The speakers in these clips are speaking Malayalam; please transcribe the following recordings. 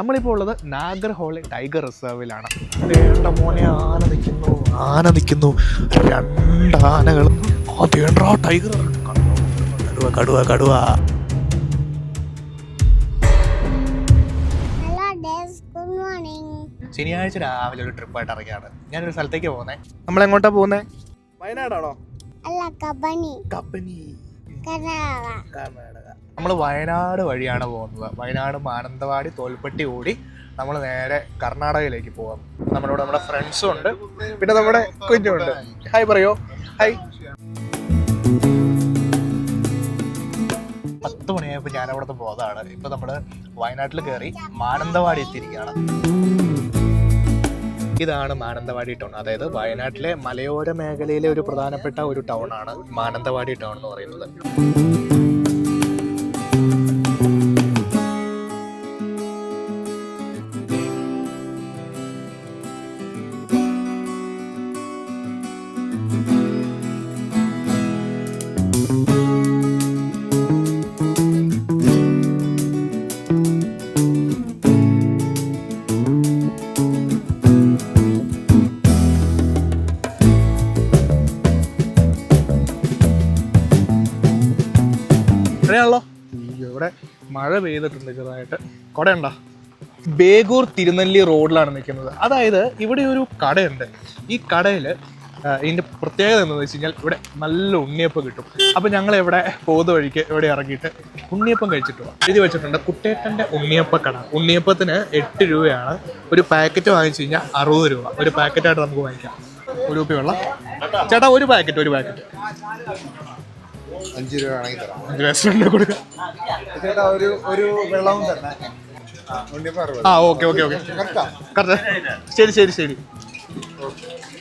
നമ്മളിപ്പോൾ ഉള്ളത് നാഗർഹോളെ ടൈഗർ റിസർവിലാണ്. മോനെ ആന നിൽക്കുന്നു 2 ആനകളും. ടൈഗർ കടുവ കടുവ. ശനിയാഴ്ച രാവിലെ ഒരു ട്രിപ്പായിട്ട് ഇറങ്ങിയാണ്. ഞാനൊരു സ്ഥലത്തേക്ക് പോകുന്നേ. നമ്മൾ എങ്ങോട്ടാ പോകുന്നേ? വയനാടാണോ? കബനി, കർണാടക. നമ്മൾ വയനാട് വഴിയാണ് പോകുന്നത്. വയനാട് മാനന്തവാടി തോൽപ്പെട്ടി ഓടി നമ്മൾ നേരെ കർണാടകയിലേക്ക് പോകാം. നമ്മുടെ കൂടെ നമ്മുടെ ഫ്രണ്ട്സും ഉണ്ട്, പിന്നെ നമ്മുടെ കുഞ്ഞുണ്ട്. ഹായ് പറയോ? ഹായ്. 10 മണിയായപ്പോൾ ഞാൻ അവിടുത്തെ പോയതാണ്. ഇപ്പൊ നമ്മള് വയനാട്ടിൽ കയറി മാനന്തവാടി എത്തിയിരിക്കുകയാണ്. ഇതാണ് മാനന്തവാടി ടൗൺ. അതായത് വയനാട്ടിലെ മലയോര മേഖലയിലെ ഒരു പ്രധാനപ്പെട്ട ഒരു ടൗൺ ആണ് മാനന്തവാടി ടൗൺ എന്ന് പറയുന്നത്. അറിയാമല്ലോ, ഇവിടെ മഴ പെയ്തിട്ടുണ്ട് ചെറുതായിട്ട്. കുടയുണ്ടോ? ബേഗൂർ തിരുനെല്ലി റോഡിലാണ് നിൽക്കുന്നത്. അതായത് ഇവിടെ ഒരു കടയുണ്ട്. ഈ കടയിൽ ഇതിൻ്റെ പ്രത്യേകത എന്താണെന്ന് വെച്ച് കഴിഞ്ഞാൽ ഇവിടെ നല്ല ഉണ്ണിയപ്പം കിട്ടും. അപ്പം ഞങ്ങൾ ഇവിടെ പോകുന്ന വഴിക്ക് ഇവിടെ ഇറങ്ങിയിട്ട് ഉണ്ണിയപ്പം കഴിച്ചിട്ട് പോകാം. എഴുതി വെച്ചിട്ടുണ്ട് കുട്ടേട്ടൻ്റെ ഉണ്ണിയപ്പക്കട. ഉണ്ണിയപ്പത്തിന് 8 രൂപയാണ്. ഒരു പാക്കറ്റ് വാങ്ങിച്ചു കഴിഞ്ഞാൽ 60 രൂപ. ഒരു പാക്കറ്റായിട്ട് നമുക്ക് വാങ്ങിക്കാം. 1 രൂപ വെള്ളം ചേട്ടാ, ഒരു പാക്കറ്റ് 5 രൂപ ആണെങ്കിൽ തരാം. 5 റെസ്റ്റോറൻറ്റ് കൊടുക്കാം ചേട്ടാ. ഒരു വെള്ളവും തന്നെ. ആ ഓക്കെ കറക്റ്റാ. ശരി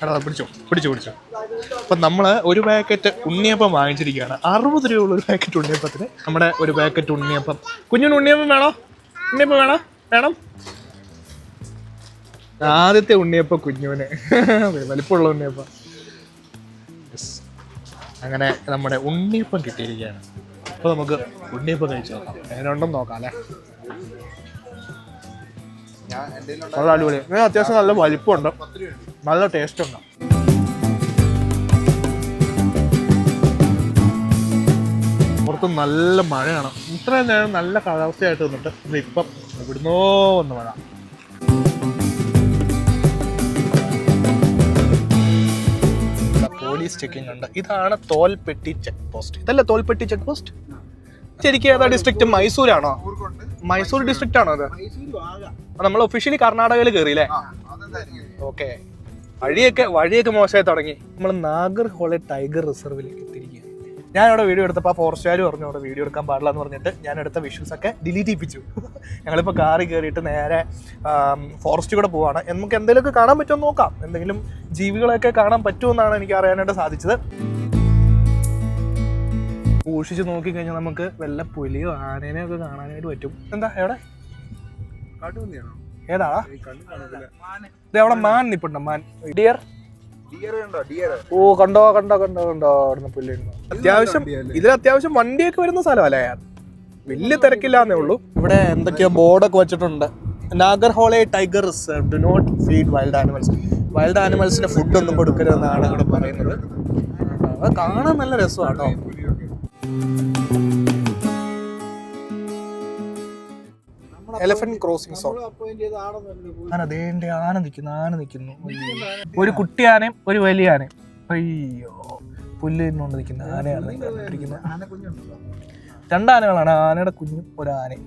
എടാ പിടിച്ചോ. അപ്പം നമ്മൾ ഒരു പാക്കറ്റ് ഉണ്ണിയപ്പം വാങ്ങിച്ചിരിക്കുകയാണ്. 60 രൂപയുള്ള ഒരു പാക്കറ്റ് ഉണ്ണിയപ്പത്തിന് നമ്മുടെ ഒരു പാക്കറ്റ് ഉണ്ണിയപ്പം. കുഞ്ഞിന് ഉണ്ണിയപ്പം വേണം. ആദ്യത്തെ ഉണ്ണിയപ്പം കുഞ്ഞുവിന് വലിപ്പമുള്ള ഉണ്ണിയപ്പം. അങ്ങനെ നമ്മുടെ ഉണ്ണിയപ്പം കിട്ടിയിരിക്കുകയാണ്. അപ്പോൾ നമുക്ക് ഉണ്ണിയപ്പം കഴിച്ച് നോക്കാം. എങ്ങനെയുണ്ടെന്ന് നോക്കാം അല്ലേ. വളരെ അടിപൊളി. അത്യാവശ്യം നല്ല വലിപ്പമുണ്ട്, നല്ല ടേസ്റ്റ് ഉണ്ട്. പുറത്ത് നല്ല മഴയാണ്. ഇത്രയും നേരം നല്ല കാലാവസ്ഥയായിട്ട് നിന്നിട്ട് ഇപ്പം ഇവിടുന്നോ വന്ന് മഴ. പോലീസ് ചെക്കിംഗ് ഉണ്ട്. ഇതാണ് തോൽപ്പെട്ടി ചെക്ക് പോസ്റ്റ്. ഇതല്ലേ തോൽപ്പെട്ടി ചെക്ക് പോസ്റ്റ്? ശരിക്കും ഏതാ ഡിസ്ട്രിക്ട്? മൈസൂരാണോ? മൈസൂർ ഡിസ്ട്രിക്റ്റ് ആണോ അത്? നമ്മൾ ഒഫീഷ്യലി കർണാടകയിൽ കയറിയില്ലേ? ഓക്കെ. വഴിയൊക്കെ മോശമായി തുടങ്ങി. നമ്മൾ നാഗർഹോളെ ടൈഗർ റിസർവിലേക്ക് എത്തിയിരിക്കുകയാണ്. ഞാനിവിടെ വീഡിയോ എടുത്തപ്പോൾ ഫോറസ്റ്റുകാർ പറഞ്ഞു അവിടെ വീഡിയോ എടുക്കാൻ പാടില്ല എന്ന് പറഞ്ഞിട്ട് ഞാൻ എടുത്ത വിഷ്വൽസ് ഒക്കെ ഡിലീറ്റ് ചെയ്യിപ്പിച്ചു. ഞങ്ങളിപ്പോൾ കാറിൽ കയറിയിട്ട് നേരെ ഫോറസ്റ്റ് കൂടെ പോവാണ്. നമുക്ക് എന്തെങ്കിലുമൊക്കെ കാണാൻ പറ്റുമോ നോക്കാം. എന്തെങ്കിലും ജീവികളെയൊക്കെ കാണാൻ പറ്റുമെന്നാണ് എനിക്ക് അറിയാനായിട്ട് സാധിച്ചത്. സൂക്ഷിച്ച് നോക്കിക്കഴിഞ്ഞാൽ നമുക്ക് വല്ല പുലിയോ ആനേനെയോ ഒക്കെ കാണാനായിട്ട് പറ്റും. എന്താ എവിടെ? ഏതാ? അവിടെ മാൻ നിപ്പുണ്ടോ? മാൻ, ഡിയർ. ഓ കണ്ടോ അവിടുന്ന് പുല്ലുണ്ടോ? അത്യാവശ്യം വണ്ടിയൊക്കെ വരുന്ന സ്ഥലമല്ലേ. വലിയ തിരക്കില്ലാന്നേ ഉള്ളൂ. ഇവിടെ എന്തൊക്കെയോ ബോർഡൊക്കെ വെച്ചിട്ടുണ്ട്. Nagarhole tiger reserve, do not feed wild animals. Wild ആനിമൽസിന് ഫുഡൊന്നും കൊടുക്കരുതെന്നാണ് ഇവിടെ പറയുന്നത്. അത് കാണാൻ നല്ല രസമാണ് കേട്ടോ. Elephant crossing zone. ആന നിൽക്കുന്നു. ഒരു കുട്ടി ആനയും ഒരു വലിയ ആനയും. അയ്യോ, പുല്ല് തിന്നുകൊണ്ട് നിൽക്കുന്ന ആനയാണ് കണ്ടിരിക്കുന്നത്. 2 ആനകളാണ്. ആനയുടെ കുഞ്ഞും ഒരു ആനയും.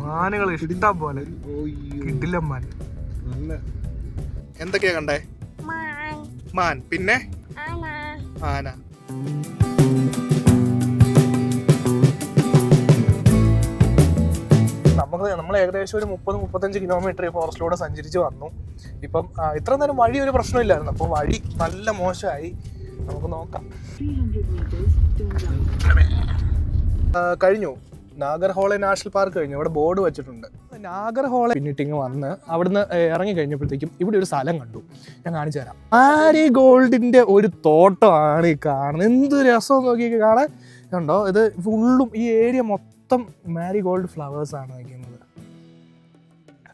മാനുകൾ ഇഷ്ടം പോലെ. കിടിലം മാൻ. എന്തൊക്കെയാ കണ്ടേ? മാൻ, പിന്നെ ആന. നമ്മൾ ഏകദേശം ഒരു 30-35 കിലോമീറ്റർ ഈ ഫോറസ്റ്റിലൂടെ സഞ്ചരിച്ച് വന്നു. ഇപ്പം ഇത്ര നേരം വഴി ഒരു പ്രശ്നമില്ലായിരുന്നു. അപ്പോൾ വഴി നല്ല മോശമായി. നമുക്ക് നോക്കാം. കഴിഞ്ഞു. നാഗർഹോളെ നാഷണൽ പാർക്ക് കഴിഞ്ഞു. ഇവിടെ ബോർഡ് വെച്ചിട്ടുണ്ട്. നാഗർഹോളെ പിന്നിട്ടിങ് വന്ന് അവിടുന്ന് ഇറങ്ങി കഴിഞ്ഞപ്പോഴത്തേക്കും ഇവിടെ ഒരു സ്ഥലം കണ്ടു. ഞാൻ കാണിച്ചു തരാം. മാരിഗോൾഡിന്റെ ഒരു തോട്ടമാണ് ഈ കാണുന്നത്. എന്ത് രസം നോക്കി കാണാൻ. കണ്ടോ? ഇത് ഫുള്ളും ഈ ഏരിയ മൊത്തം മൊത്തം മാരിഗോൾഡ് ഫ്ലവേഴ്സാണ് വയ്ക്കുന്നത്.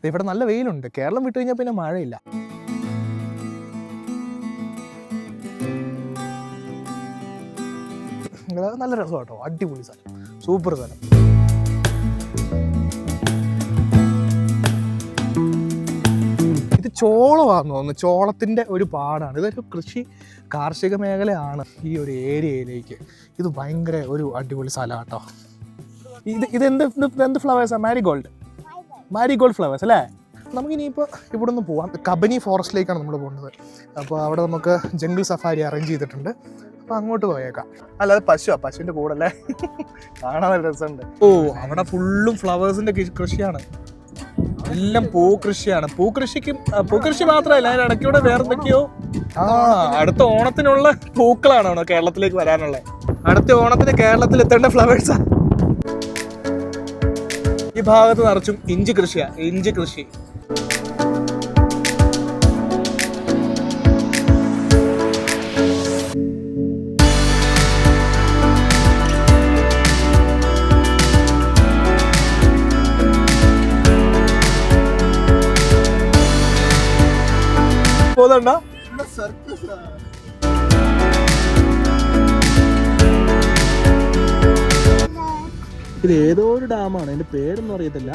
ഇവിടെ നല്ല വെയിലുണ്ട്. കേരളം വിട്ടു കഴിഞ്ഞാൽ പിന്നെ മഴയില്ല. നല്ല രസം കേട്ടോ, അടിപൊളി സ്ഥലം, സൂപ്പർ സ്ഥലം. ഇത് ചോളമാണെന്ന് തോന്നുന്നു, ചോളത്തിൻ്റെ ഒരു പാടാണ്. ഇതൊരു കാർഷിക മേഖലയാണ് ഈ ഒരു ഏരിയയിലേക്ക്. ഇത് ഭയങ്കര ഒരു അടിപൊളി സ്ഥലമാണ് കേട്ടോ. ഇത് എന്ത് ഫ്ലവേഴ്സാണ്? മാരിഗോൾഡ് ഫ്ലവേഴ്സ് അല്ലേ? നമുക്കിനിയിപ്പോൾ ഇവിടെ നിന്ന് പോവാം. കബനി ഫോറസ്റ്റിലേക്കാണ് നമ്മൾ പോകുന്നത്. അപ്പോൾ അവിടെ നമുക്ക് ജംഗിൾ സഫാരി അറേഞ്ച് ചെയ്തിട്ടുണ്ട്. അപ്പോൾ അങ്ങോട്ട് പോയേക്കാം. അല്ലാതെ പശുവിൻ്റെ കൂടെ അല്ലേ, കാണാൻ നല്ല രസമുണ്ട്. ഓ, അവിടെ ഫുള്ളും ഫ്ലവേഴ്സിൻ്റെ കൃഷിയാണ്, എല്ലാം പൂക്കൃഷിയാണ്. പൂക്കൃഷി മാത്രമല്ല, അതിന് ഇടയ്ക്കൂടെ വേറെന്തൊക്കെയോ. അടുത്ത ഓണത്തിനുള്ള പൂക്കളാണോ കേരളത്തിലേക്ക് വരാനുള്ളത്? അടുത്ത ഓണത്തിന് കേരളത്തിൽ എത്തേണ്ട ഫ്ലവേഴ്സാ. ഈ ഭാഗത്ത് നിറച്ചും ഇഞ്ചി കൃഷി. പോകണ്ട, ഇത് ഏതോ ഒരു ഡാമാണ്, അതിന്റെ പേരൊന്നും അറിയത്തില്ല.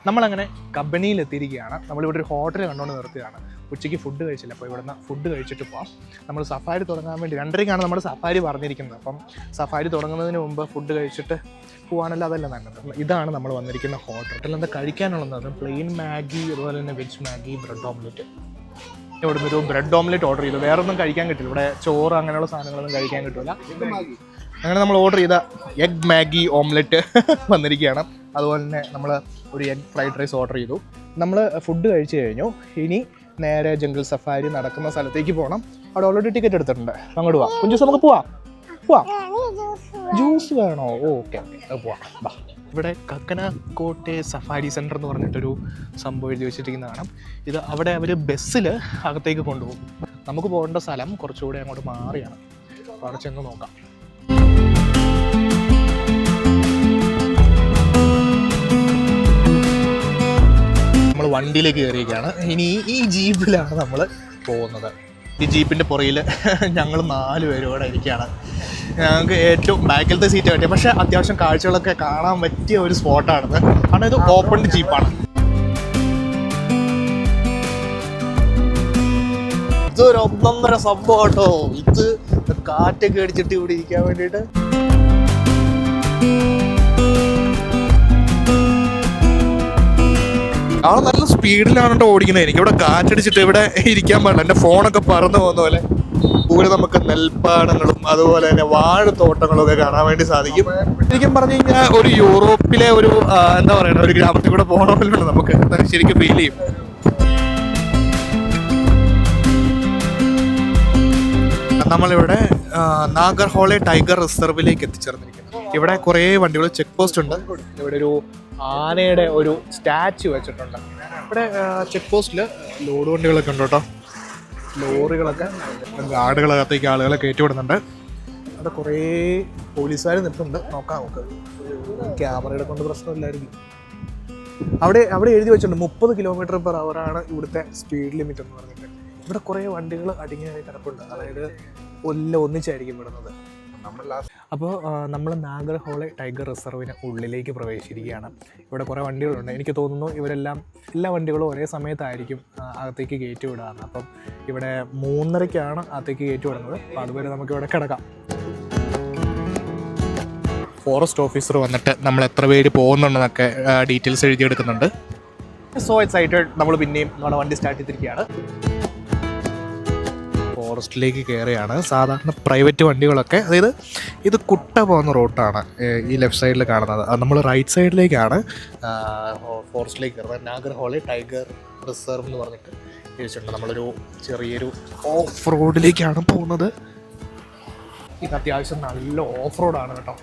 നമ്മളങ്ങനെ കബനിയിൽ എത്തിയിരിക്കുകയാണ്. നമ്മളിവിടെ ഒരു ഹോട്ടൽ കണ്ടുകൊണ്ട് നിർത്തുകയാണ്. ഉച്ചയ്ക്ക് ഫുഡ് കഴിച്ചില്ല, അപ്പോൾ ഇവിടുന്ന് ഫുഡ് കഴിച്ചിട്ട് പോകാം. നമ്മൾ സഫാരി തുടങ്ങാൻ വേണ്ടി 2:30 നമ്മുടെ സഫാരി പറഞ്ഞിരിക്കുന്നത്. അപ്പം സഫാരി തുടങ്ങുന്നതിന് മുമ്പ് ഫുഡ് കഴിച്ചിട്ട് പോകാനല്ല, അതല്ല നല്ലത്. ഇതാണ് നമ്മൾ വന്നിരിക്കുന്ന ഹോട്ടൽ. എന്താ കഴിക്കാനുള്ളത്? പ്ലെയിൻ മാഗി, അതുപോലെ തന്നെ വെജ് മാഗി, ബ്രെഡ് ഓംലെറ്റ്. ഇവിടുന്ന് ഒരു ബ്രെഡ് ഓംലെറ്റ് ഓർഡർ ചെയ്തു. വേറെ ഒന്നും കഴിക്കാൻ കിട്ടില്ല, ഇവിടെ ചോറ് അങ്ങനെയുള്ള സാധനങ്ങളൊന്നും കഴിക്കാൻ കിട്ടില്ല. അങ്ങനെ നമ്മൾ ഓർഡർ ചെയ്ത എഗ് മാഗി ഓംലെറ്റ് വന്നിരിക്കുകയാണ്. അതുപോലെ തന്നെ നമ്മൾ ഒരു എഗ് ഫ്രൈഡ് റൈസ് ഓർഡർ ചെയ്തു. നമ്മൾ ഫുഡ് കഴിച്ചു കഴിഞ്ഞു. ഇനി നേരെ ജംഗിൾ സഫാരി നടക്കുന്ന സ്ഥലത്തേക്ക് പോകണം. അവിടെ ഓൾറെഡി ടിക്കറ്റ് എടുത്തിട്ടുണ്ട്. അങ്ങോട്ട് പോവാം. കുഞ്ചൂസ് നമുക്ക് പോവാം. ജ്യൂസ് വേണോ? ഓക്കെ, പോവാം. ബാ. ഇവിടെ കക്കനക്കോട്ടെ സഫാരി സെൻറ്റർ എന്ന് പറഞ്ഞിട്ടൊരു സംഭവം എഴുതി വെച്ചിരിക്കുന്നതാണ്. ഇത് അവിടെ അവർ ബസ്സിൽ അകത്തേക്ക് കൊണ്ടുപോകും. നമുക്ക് പോകേണ്ട സ്ഥലം കുറച്ചുകൂടെ അങ്ങോട്ട് മാറിയാണ്. അപ്പോൾ അവിടെ ചെന്ന് നോക്കാം. നമ്മൾ വണ്ടിയിലേക്ക് കയറിയിരിക്കുകയാണ്. ഇനി ഈ ജീപ്പിലാണ് നമ്മൾ പോകുന്നത്. ഈ ജീപ്പിൻ്റെ പുറയിൽ ഞങ്ങൾ 4 പേരും കൂടെ ഇരിക്കുകയാണ്. ഞങ്ങൾക്ക് ഏറ്റവും ബാക്കിലത്തെ സീറ്റ് കിട്ടിയത്, പക്ഷേ അത്യാവശ്യം കാഴ്ചകളൊക്കെ കാണാൻ പറ്റിയ ഒരു സ്പോട്ടാണിത്. കാരണം ഇത് ഓപ്പൺ ജീപ്പാണ്. ഇതൊരു 1.5 സംഭവം കേട്ടോ. ഇത് കാറ്റൊക്കെ അടിച്ചിട്ട് ഇവിടെ ഇരിക്കാൻ വേണ്ടിയിട്ട്. ആള് നല്ല സ്പീഡിലാണ് ഓടിക്കുന്നത്. എനിക്കിവിടെ കാറ്റടിച്ചിട്ട് ഇവിടെ ഇരിക്കാൻ പാടില്ല. എൻ്റെ ഫോണൊക്കെ പറന്നു പോകുന്ന പോലെ. കൂടെ നമുക്ക് നെൽപ്പാടങ്ങളും അതുപോലെ തന്നെ വാഴത്തോട്ടങ്ങളും ഒക്കെ കാണാൻ വേണ്ടി സാധിക്കും. ശരിക്കും പറഞ്ഞു കഴിഞ്ഞാൽ ഒരു യൂറോപ്പിലെ ഒരു എന്താ പറയുക, ഒരു ഗ്രാമത്തിൽ കൂടെ പോകണമെന്നുണ്ട് നമുക്ക് ശരിക്കും ഫീൽ ചെയ്യും. നമ്മളിവിടെ നാഗർഹോളെ ടൈഗർ റിസർവിലേക്ക് എത്തിച്ചേർന്നിരിക്കുന്നു. ഇവിടെ കുറേ വണ്ടികൾ, ചെക്ക് പോസ്റ്റ് ഉണ്ട്. ഇവിടെ ഒരു ആനയുടെ ഒരു സ്റ്റാച്ചു വെച്ചിട്ടുണ്ട്. ഇവിടെ ചെക്ക് പോസ്റ്റിൽ ലോഡ് വണ്ടികളൊക്കെ ഉണ്ട് കേട്ടോ. ലോറികളൊക്കെ ഗാർഡുകളകത്തേക്ക് ആളുകളെ കയറ്റിവിടുന്നുണ്ട്. അവിടെ കുറേ പോലീസുകാർ നിൽപ്പുണ്ട്. നോക്കാം നമുക്ക്. ക്യാമറയുടെ കൊണ്ട് പ്രശ്നമില്ലായിരിക്കും. അവിടെ എഴുതി വെച്ചിട്ടുണ്ട് 30 km/h ഇവിടുത്തെ സ്പീഡ് ലിമിറ്റ് എന്ന് പറഞ്ഞിട്ട്. ഇവിടെ കുറേ വണ്ടികൾ അടിങ്ങായി കിടപ്പുണ്ട്. അതായത് ഒന്നിച്ചായിരിക്കും വിടുന്നത്. അപ്പോൾ നമ്മൾ നാഗർഹോളെ ടൈഗർ റിസർവിന് ഉള്ളിലേക്ക് പ്രവേശിച്ചിരിക്കുകയാണ്. ഇവിടെ കുറേ വണ്ടികളുണ്ട്. എനിക്ക് തോന്നുന്നു എല്ലാ വണ്ടികളും ഒരേ സമയത്തായിരിക്കും അകത്തേക്ക് കയറ്റി വിടാറ്. അപ്പം ഇവിടെ 3:30 അകത്തേക്ക് കയറ്റി വിടുന്നത്. അപ്പോൾ അതുവരെ നമുക്കിവിടെ കിടക്കാം. ഫോറസ്റ്റ് ഓഫീസർ വന്നിട്ട് നമ്മൾ എത്ര പേര് പോകുന്നുണ്ടെന്നൊക്കെ ഡീറ്റെയിൽസ് എഴുതിയെടുക്കുന്നുണ്ട്. So excited. നമ്മൾ പിന്നെയും നമ്മുടെ വണ്ടി സ്റ്റാർട്ട് ചെയ്തിരിക്കുകയാണ്. ഫോറസ്റ്റിലേക്ക് കയറുകയാണ്. സാധാരണ പ്രൈവറ്റ് വണ്ടികളൊക്കെ, അതായത് ഇത് കുട്ട പോകുന്ന റൂട്ടാണ് ഈ ലെഫ്റ്റ് സൈഡിൽ കാണുന്നത്. നമ്മൾ റൈറ്റ് സൈഡിലേക്കാണ് ഫോറസ്റ്റിലേക്ക് കയറുന്നത്. നാഗർഹോളെ ടൈഗർ റിസർവ് എന്ന് പറഞ്ഞിട്ട് തിരിച്ചിട്ടുണ്ട്. നമ്മളൊരു ചെറിയൊരു ഓഫ് റോഡിലേക്കാണ് പോകുന്നത്. ഇത് അത്യാവശ്യം നല്ല ഓഫ് റോഡാണ് കേട്ടോ.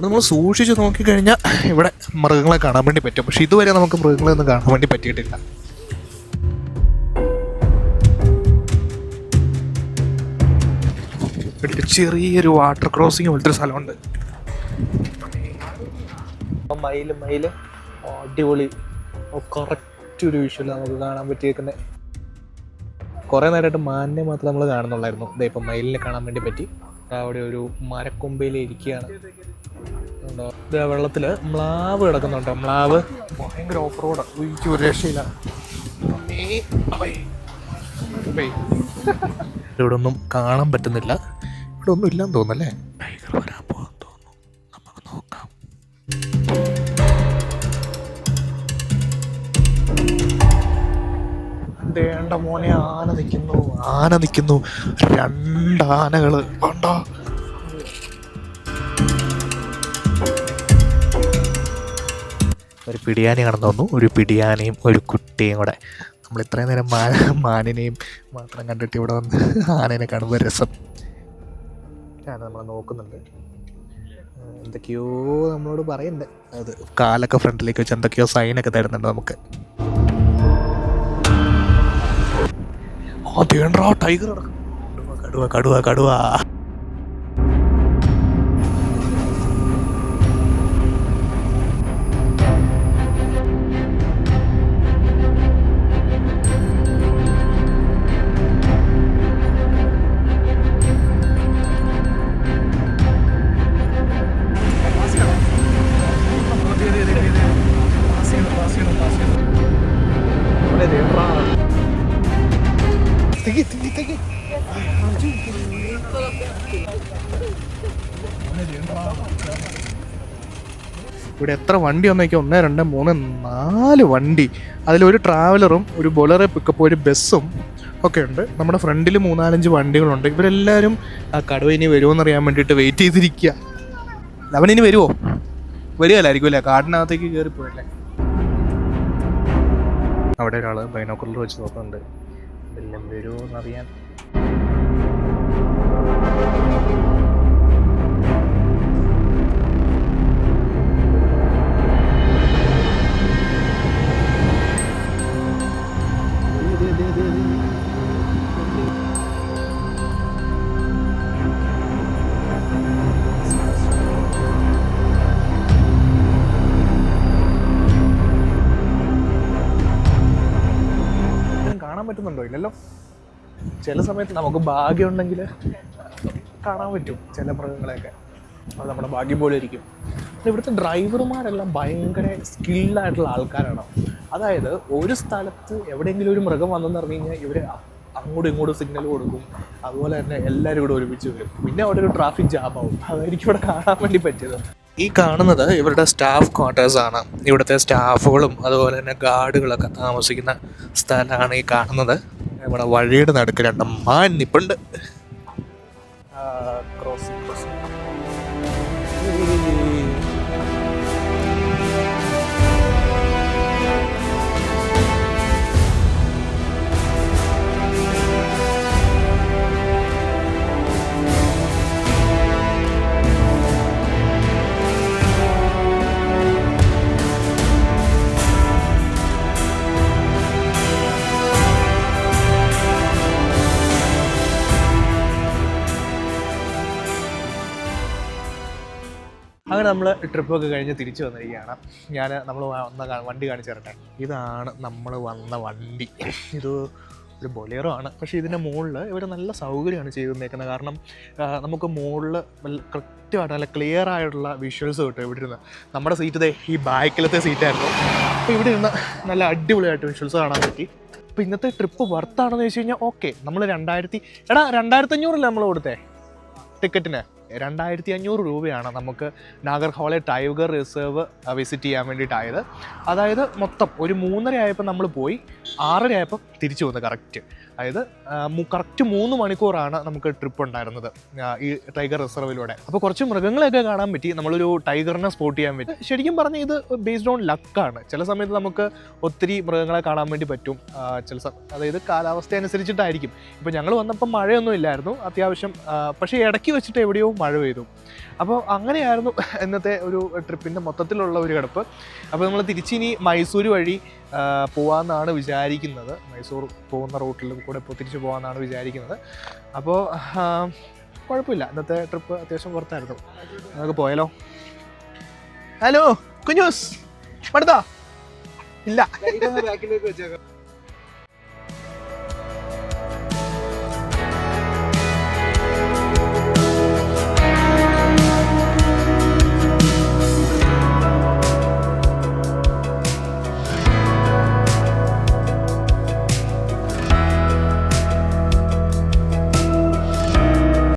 നമ്മൾ സൂക്ഷിച്ച് നോക്കിക്കഴിഞ്ഞാൽ ഇവിടെ മൃഗങ്ങളെ കാണാൻ വേണ്ടി പറ്റും. പക്ഷെ ഇതുവരെ നമുക്ക് മൃഗങ്ങളെ ഒന്നും കാണാൻ വേണ്ടി പറ്റിയിട്ടില്ല. ഒരു ചെറിയൊരു വാട്ടർ ക്രോസിങ് പോലത്തെ ഒരു സ്ഥലമുണ്ട്. മയില് അടിപൊളി കറക്റ്റ് ഒരു വിഷ്വൽ നമുക്ക് കാണാൻ പറ്റിയേക്കുന്നത്. കുറേ നേരമായിട്ട് മാനിനെ മാത്രം നമ്മൾ കാണുന്നുള്ളായിരുന്നു. ഇപ്പം മയിലിനെ കാണാൻ വേണ്ടി പറ്റി. അവിടെ ഒരു മരക്കൊമ്പയിൽ ഇരിക്കുകയാണ്. വെള്ളത്തിൽ മ്ലാവ് കിടക്കുന്നുണ്ട്. മ്ലാവ് ഭയങ്കര ഓഫ് റോഡ്, ഒരു രക്ഷയില്ല. ഇവിടെ ഒന്നും കാണാൻ പറ്റുന്നില്ല. ഇവിടെ ഒന്നും ഇല്ലാന്ന് തോന്നുന്നല്ലേ. ടൈഗർ വരാൻ പോകാൻ തോന്നുന്നു. നമുക്ക് നോക്കാം. വേണ്ട മോനെ, ആന നിൽക്കുന്നു. 2 ആനകള് വേണ്ട. ഒരു പിടിയാനി കടന്നു വന്നു. ഒരു പിടിയാനയും ഒരു കുട്ടിയും കൂടെ. നമ്മൾ ഇത്രയും നേരം മാനിനെയും മാത്രം കണ്ടിട്ട് ഇവിടെ വന്ന് ആനേനെ കാണുമ്പോൾ രസം. നമ്മൾ നോക്കുന്നുണ്ട്. എന്തൊക്കെയോ നമ്മളോട് പറയുന്നുണ്ട്. അത് കാലൊക്കെ ഫ്രണ്ടിലേക്ക് വെച്ച് എന്തൊക്കെയോ സൈനൊക്കെ തരുന്നുണ്ട് നമുക്ക്. ടൈഗർ കടുവ. ഇവിടെ എത്ര വണ്ടി വന്നേക്കും? 1, 2, 3, 4 വണ്ടി. അതിലൊരു ട്രാവലറും ഒരു ബൊലറെ പിക്കപ്പ് ഒരു ബസ്സും ഒക്കെ ഉണ്ട്. നമ്മുടെ ഫ്രണ്ടിൽ 3, 4, 5 വണ്ടികളുണ്ട്. ഇവരെല്ലാവരും ആ കടുവ ഇനി വരുമോ എന്നറിയാൻ വേണ്ടിയിട്ട് വെയിറ്റ് ചെയ്തിരിക്കുക. അവനിനി വരുമോ? വരികയല്ലായിരിക്കും അല്ലേ? കാടിനകത്തേക്ക് കയറിപ്പോയല്ലേ. അവിടെ ഒരാൾ ബൈനോക്കുലർ വെച്ച് നോക്കുന്നുണ്ട്. എല്ലാം വരുമോ എന്നറിയാൻ. കാണാൻ പറ്റുന്നുണ്ടോ? ഇല്ലല്ലോ. ചില സമയത്ത് നമുക്ക് ഭാഗ്യമുണ്ടെങ്കിൽ കാണാൻ പറ്റും ചില മൃഗങ്ങളെയൊക്കെ. അത് നമ്മുടെ ഭാഗ്യം പോലെ ഇരിക്കും. ഇവിടുത്തെ ഡ്രൈവർമാരെല്ലാം ഭയങ്കര സ്കിൽഡായിട്ടുള്ള ആൾക്കാരാണ്. അതായത് ഒരു സ്ഥലത്ത് എവിടെയെങ്കിലും ഒരു മൃഗം വന്നെന്ന് പറഞ്ഞു കഴിഞ്ഞാൽ ഇവർ അങ്ങോട്ടും ഇങ്ങോട്ടും സിഗ്നൽ കൊടുക്കും. അതുപോലെ തന്നെ എല്ലാവരും കൂടെ ഒരുമിച്ച് വരും. പിന്നെ അവിടെ ഒരു ട്രാഫിക് ജാമാവും. അതായിരിക്കും ഇവിടെ കാണാൻ വേണ്ടി പറ്റിയത്. ഈ കാണുന്നത് ഇവരുടെ സ്റ്റാഫ് ക്വാർട്ടേഴ്സാണ്. ഇവിടുത്തെ സ്റ്റാഫുകളും അതുപോലെ തന്നെ ഗാർഡുകളൊക്കെ താമസിക്കുന്ന സ്ഥലമാണ് ഈ കാണുന്നത്. ഇവിടെ വഴിയുടെ നടുക്ക് 2 മാൻ നിപ്പുണ്ട്. അങ്ങനെ നമ്മൾ ട്രിപ്പൊക്കെ കഴിഞ്ഞ് തിരിച്ചു വന്നിരിക്കുകയാണ്. നമ്മൾ വന്ന വണ്ടി കാണിച്ചു തരട്ടെ. ഇതാണ് നമ്മൾ വന്ന വണ്ടി. ഇത് ഒരു ബൊലേറോ ആണ്. പക്ഷേ ഇതിൻ്റെ മുകളിൽ ഇവിടെ നല്ല സൗകര്യമാണ് ചെയ്ത് തന്നേക്കുന്നത്. കാരണം നമുക്ക് മുകളിൽ കൃത്യമായിട്ട് നല്ല ക്ലിയർ ആയിട്ടുള്ള വിഷ്വൽസ് കിട്ടും. ഇവിടെ ഇരുന്ന് നമ്മുടെ സീറ്റ് ഈ ബാക്കിലത്തെ സീറ്റായിരുന്നു. അപ്പോൾ ഇവിടെ ഇരുന്ന് നല്ല അടിപൊളിയായിട്ട് വിഷ്വൽസ് കാണാൻ പറ്റി. അപ്പോൾ ഇന്നത്തെ ട്രിപ്പ് വർത്താണെന്ന് ചോദിച്ചു കഴിഞ്ഞാൽ ഓക്കെ. നമ്മൾ 2500 നമ്മൾ കൊടുത്തേ ടിക്കറ്റിന്. 2500 രൂപയാണ് നമുക്ക് നാഗർഹോളെ ടൈഗർ റിസർവ് വിസിറ്റ് ചെയ്യാൻ വേണ്ടിയിട്ടായത്. അതായത് മൊത്തം ഒരു 3:30 ആയപ്പോൾ നമ്മൾ പോയി, 6:30 ആയപ്പോൾ തിരിച്ചു വന്നു കറക്റ്റ്. അതായത് കറക്റ്റ് 3 മണിക്കൂറാണ് നമുക്ക് ട്രിപ്പ് ഉണ്ടായിരുന്നത് ഈ ടൈഗർ റിസർവിലൂടെ. അപ്പോൾ കുറച്ച് മൃഗങ്ങളെയൊക്കെ കാണാൻ പറ്റി. നമ്മളൊരു ടൈഗറിനെ സ്പോട്ട് ചെയ്യാൻ പറ്റി. ശരിക്കും പറഞ്ഞാൽ ഇത് ബേസ്ഡ് ഓൺ ലക്കാണ്. ചില സമയത്ത് നമുക്ക് ഒത്തിരി മൃഗങ്ങളെ കാണാൻ വേണ്ടി പറ്റും. അതായത് കാലാവസ്ഥ അനുസരിച്ചിട്ടായിരിക്കും. ഇപ്പോൾ ഞങ്ങൾ വന്നപ്പോൾ മഴയൊന്നും ഇല്ലായിരുന്നു അത്യാവശ്യം. പക്ഷേ ഇടയ്ക്ക് വെച്ചിട്ട് എവിടെയോ മഴ പെയ്തു. അപ്പോൾ അങ്ങനെയായിരുന്നു ഇന്നത്തെ ഒരു ട്രിപ്പിൻ്റെ മൊത്തത്തിലുള്ള ഒരു കിടപ്പ്. അപ്പോൾ നമ്മൾ തിരിച്ചിനി മൈസൂർ വഴി പോകാമെന്നാണ് വിചാരിക്കുന്നത്. മൈസൂർ പോകുന്ന റൂട്ടിൽ കൂടെ തിരിച്ച് പോകാമെന്നാണ് വിചാരിക്കുന്നത്. അപ്പോൾ കുഴപ്പമില്ല. ഇന്നത്തെ ട്രിപ്പ് അത്യാവശ്യം പുറത്തായിരുന്നു. നമുക്ക് പോയാലോ? ഹലോ കുഞ്ഞൂസ്, മടുത്താ? ഇല്ല.